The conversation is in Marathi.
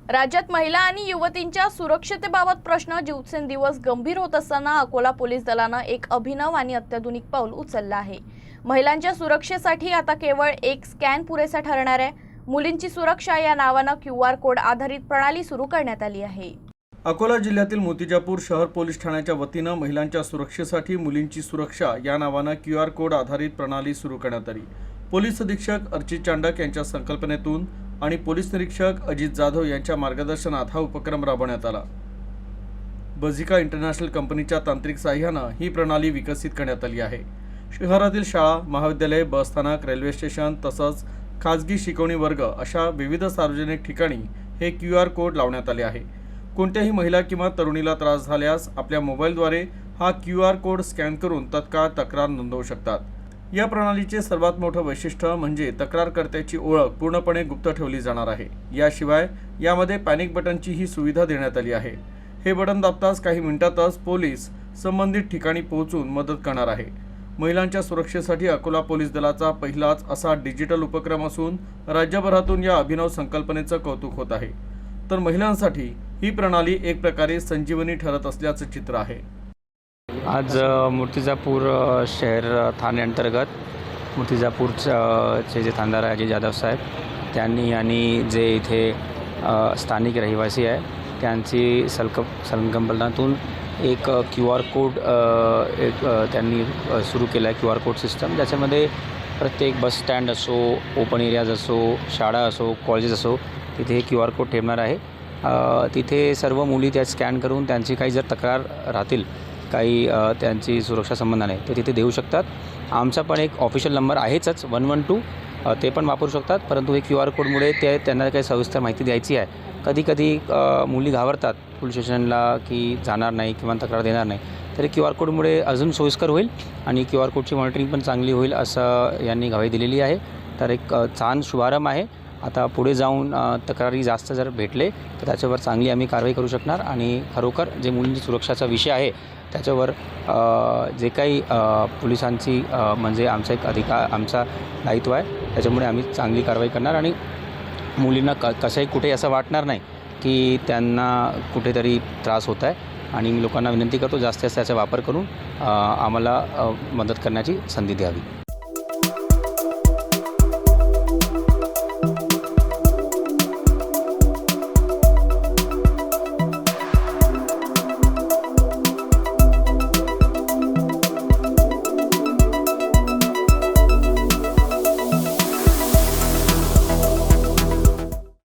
राज्यात महिला आणि युवतींच्या सुरक्षतेबाबत प्रश्न दिवसेंदिवस गंभीर होत असताना अकोला पोलीस दलानं एक अभिनव आणि अत्याधुनिक पाऊल उचललं आहे। महिलांच्या सुरक्षेसाठी आता केवळ एक स्कॅन पुरेसा ठरणार आहे। मुलींची सुरक्षा या नावानं QR कोड आधारित प्रणाली सुरू करण्यात आली आहे। अकोला जिल्ह्यातील मोतीजापूर शहर पोलीस ठाण्याच्या वतीनं महिलांच्या सुरक्षेसाठी मुलींची सुरक्षा या नावानं QR कोड आधारित प्रणाली सुरू करण्यात आली। पोलीस अधीक्षक अर्चित चांडक यांच्या संकल्पनेतून आणि पोलीस निरीक्षक अजित जाधव यांच्या मार्गदर्शनात हा उपक्रम राबवण्यात आला। बझिका इंटरनॅशनल कंपनीच्या तांत्रिक सहाय्यानं ही प्रणाली विकसित करण्यात आली आहे। शहरातील शाळा, महाविद्यालय, बस स्थानक, रेल्वे स्टेशन तसंच खाजगी शिकवणी वर्ग अशा विविध सार्वजनिक ठिकाणी हे QR कोड लावण्यात आले आहे। कोणत्याही महिला किंवा तरुणीला त्रास झाल्यास आपल्या मोबाईलद्वारे हा QR कोड स्कॅन करून तत्काळ तक्रार नोंदवू शकतात। या प्रणालीचे सर्वात मोठं वैशिष्ट्य म्हणजे तक्रारकर्त्याची ओळख पूर्णपणे गुप्त ठेवली जाणार आहे। याशिवाय यामध्ये पॅनिक बटनची ही सुविधा देण्यात आली आहे। हे बटन दाबताच काही मिनिटातच पोलीस संबंधित ठिकाणी पोहोचून मदत करणार आहे। महिलांच्या सुरक्षेसाठी अकोला पोलीस दलाचा पहिलाच असा डिजिटल उपक्रम असून राज्यभरातून या अभिनव संकल्पनेचं कौतुक होत आहे। तर महिलांसाठी ही प्रणाली एक प्रकारे संजीवनी ठरत असल्याचं चित्र आहे। आज मूर्तिजापूर शहर ठाणे अंतर्गत मूर्तिजापूरचे जे थानेदार अजय जाधव साहेब त्यांनी आणि जे इथे स्थानिक रहिवासी आहे त्यांची संकल्पनातून एक QR कोड त्यांनी सुरू केला आहे। QR कोड सिस्टम ज्याच्यामध्ये प्रत्येक बस स्टँड असो, ओपन एरियाज असो, शाळा असो, कॉलेजेस असो तिथे हे QR कोड ठेवणार आहे। तिथे सर्व मुली त्या स्कॅन करून त्यांची काही जर तक्रार राहतील काही त्यांची सुरक्षा संबंधाने ते तिथे देऊ शकतात। आमचा पण एक ऑफिशियल नंबर आहेच 112 ते पण वापरू शकतात, परंतु हे QR कोडमुळे त्यांना काही सविस्तर माहिती द्यायची आहे। कधी मुली घाबरतात पोलीस स्टेशनला की जाणार नाही किंवा तक्रार देणार नाही, तरी QR कोडमुळे अजून सोयीस्कर होईल आणि QR कोडची मॉनिटरिंग पण चांगली होईल असं यांनी ग्वाही दिलेली आहे। तर एक छान शुभारंभ आहे। आता पुढे जाऊन तक्रारी जास्त जर भेटले तर त्याच्यावर चांगली आम्ही कारवाई करू शकणार आणि खरोखर जे मुलींची सुरक्षाचा विषय आहे त्याच्यावर जे काही पोलिसांची म्हणजे आमचा एक आमचा दायित्व आहे, त्याच्यामुळे आम्ही चांगली कारवाई करणार आणि मुलींना कसंही कुठे असं वाटणार नाही की त्यांना कुठेतरी त्रास होत आहे। आणि मी लोकांना विनंती करतो जास्तीत जास्त याचा वापर करून आम्हाला मदत करण्याची संधी द्यावी।